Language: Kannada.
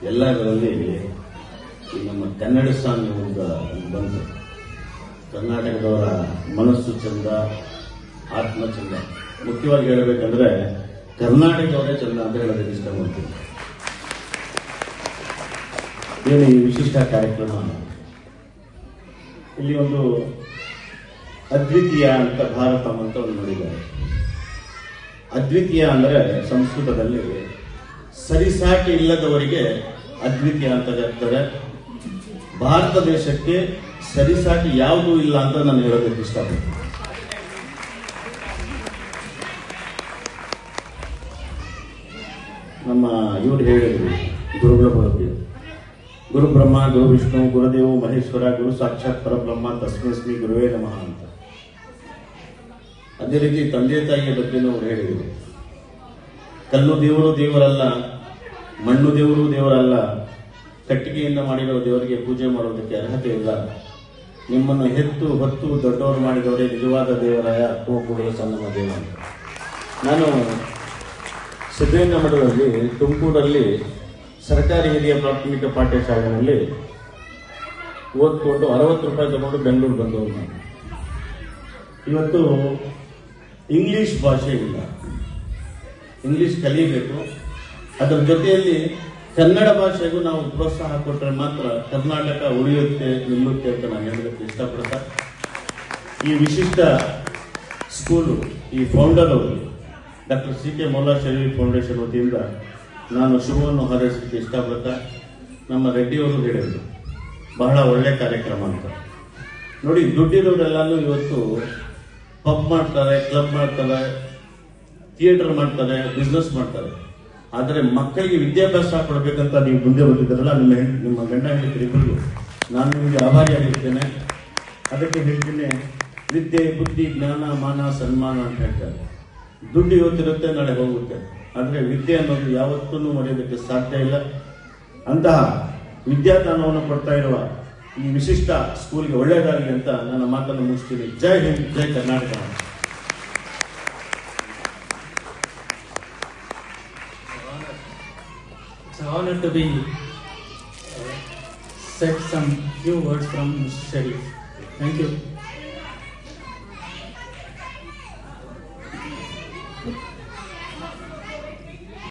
ಎಲ್ಲದರಲ್ಲಿ ಈ ನಮ್ಮ ಕನ್ನಡ ಸಾಂಗ್ ಬಂತು. ಕರ್ನಾಟಕದವರ ಮನಸ್ಸು ಚಂದ, ಆತ್ಮ ಚಂದ. ಮುಖ್ಯವಾಗಿ ಹೇಳಬೇಕಂದ್ರೆ ಕರ್ನಾಟಕದವರೇ ಚಂದ ಅಂತ ಹೇಳೋದಕ್ಕೆ ಇಷ್ಟಪಡ್ತೀನಿ. ಏನು ಈ ವಿಶಿಷ್ಟ ಕಾರ್ಯಕ್ರಮ, ಇಲ್ಲಿ ಒಂದು ಅದ್ವಿತೀಯ ಅಂತ ಭಾರತಂ ಅಂತ ಒಂದು ನೋಡಿದ್ದಾರೆ. ಅದ್ವಿತೀಯ ಅಂದರೆ ಸಂಸ್ಕೃತದಲ್ಲಿ ಸರಿಸಾಟಿ ಇಲ್ಲದವರಿಗೆ ಅದ್ವಿತೀಯ ಅಂತ ಹೇಳ್ತಾರೆ. ಭಾರತ ದೇಶಕ್ಕೆ ಸರಿಸಾಟಿ ಯಾವುದೂ ಇಲ್ಲ ಅಂತ ನಾನು ಹೇಳೋದಕ್ಕೆ ಇಷ್ಟಪಡ್ತೀನಿ. ನಮ್ಮ ಇವರು ಹೇಳಿದ್ರು, ಗುರುಗಳ ಬಗ್ಗೆ ಗುರು ಬ್ರಹ್ಮ, ಗುರು ವಿಷ್ಣು, ಗುರುದೇವ ಮಹೇಶ್ವರ, ಗುರು ಸಾಕ್ಷಾತ್ ಪರಬ್ರಹ್ಮ ತಸ್ಮೈಸ್ಮಿ ಗುರುವೇ ನಮಃ ಅಂತ. ಅದೇ ರೀತಿ ತಂದೆ ತಾಯಿಯ ಬಗ್ಗೆನೂ ಅವರು ಹೇಳಿದರು. ಕಲ್ಲು ದೇವರು ದೇವರಲ್ಲ, ಮಣ್ಣು ದೇವರು ದೇವರಲ್ಲ, ಕಟ್ಟಿಗೆಯಿಂದ ಮಾಡಿರೋ ದೇವರಿಗೆ ಪೂಜೆ ಮಾಡೋದಕ್ಕೆ ಅರ್ಹತೆ ಇಲ್ಲ. ನಿಮ್ಮನ್ನು ಹೆತ್ತು ಹೊತ್ತು ದೊಡ್ಡವರು ಮಾಡಿದವರೇ ನಿಜವಾದ ದೇವರಾಯ ತುಮಕೂರು ಸಣ್ಣಮ್ಮ ದೇವ ಅಂತ. ನಾನು ಸಿದ್ದಯ್ಯನ ಮಠದಲ್ಲಿ ತುಮಕೂರಲ್ಲಿ ಸರ್ಕಾರಿ ಹಿರಿಯ ಪ್ರಾಥಮಿಕ ಪಾಠಶಾಲೆಯಲ್ಲಿ ಓದ್ಕೊಂಡು 60 ರೂಪಾಯಿ ತಗೊಂಡು ಬೆಂಗಳೂರು ಬಂದವರು ನಾನು. ಇವತ್ತು ಇಂಗ್ಲಿಷ್ ಭಾಷೆ ಇಲ್ಲ, ಇಂಗ್ಲಿಷ್ ಕಲಿಯಬೇಕು. ಅದರ ಜೊತೆಯಲ್ಲಿ ಕನ್ನಡ ಭಾಷೆಗೂ ನಾವು ಪ್ರೋತ್ಸಾಹ ಕೊಟ್ಟರೆ ಮಾತ್ರ ಕರ್ನಾಟಕ ಉಳಿಯುತ್ತೆ, ನಿಲ್ಲುತ್ತೆ ಅಂತ ನಾನು ಹೇಳೋದಕ್ಕೆ ಇಷ್ಟಪಡ್ತಾ, ಈ ವಿಶಿಷ್ಟ ಸ್ಕೂಲು ಈ ಫೌಂಡರ್ ಅವರು doctor CK. Maula Sharif foundation ವತಿಯಿಂದ ನಾನು ಶುಭವನ್ನು ಹಾರೈಸಲಿಕ್ಕೆ ಇಷ್ಟಪಡ್ತಾ, ನಮ್ಮ ರೆಡ್ಡಿಯವರು ಹೇಳಿದರು ಬಹಳ ಒಳ್ಳೆ ಕಾರ್ಯಕ್ರಮ ಅಂತ. ನೋಡಿ, ದುಡ್ಡಿರೋರೆಲ್ಲರೂ ಇವತ್ತು ಪಬ್ ಮಾಡ್ತಾರೆ, ಕ್ಲಬ್ ಮಾಡ್ತಾರೆ, ಥಿಯೇಟರ್ ಮಾಡ್ತಾರೆ, ಬಿಸ್ನೆಸ್ ಮಾಡ್ತಾರೆ. ಆದರೆ ಮಕ್ಕಳಿಗೆ ವಿದ್ಯಾಭ್ಯಾಸ ಕೊಡಬೇಕಂತ ನೀವು ಮುಂದೆ ಬಂದಿದ್ದಾರಲ್ಲ, ನಿಮ್ಮ ಗಂಡ ಹೆಂಡತಿರಿಬ್ಬರಿಗೂ ನಾನು ನಿಮಗೆ ಆಭಾರಿಯಾಗಿರ್ತೇನೆ. ಅದಕ್ಕೆ ಹೇಳ್ತೀನಿ, ವಿದ್ಯೆ, ಬುದ್ಧಿ, ಜ್ಞಾನ, ಮಾನ, ಸನ್ಮಾನ ಅಂತ ಹೇಳ್ತಾರೆ. ದುಡ್ಡು ಇವತ್ತಿರುತ್ತೆ, ನಾಳೆ ಹೋಗುತ್ತೆ. ಆದರೆ ವಿದ್ಯೆ ಅನ್ನೋದು ಯಾವತ್ತೂ ಮರೆಯೋದಕ್ಕೆ ಸಾಧ್ಯ ಇಲ್ಲ. ಅಂತಹ ವಿದ್ಯಾದಾನವನ್ನು ಕೊಡ್ತಾ ಇರುವ ಈ ವಿಶಿಷ್ಟ ಸ್ಕೂಲ್ಗೆ ಒಳ್ಳೆಯದಾಗಲಿ ಅಂತ ನನ್ನ ಮಾತನ್ನು ಮುಗಿಸ್ತೀನಿ. ಜೈ ಹಿಂದ್, ಜೈ Karnataka. It's an honor to be said some few words from Mr. Sharif. Thank you.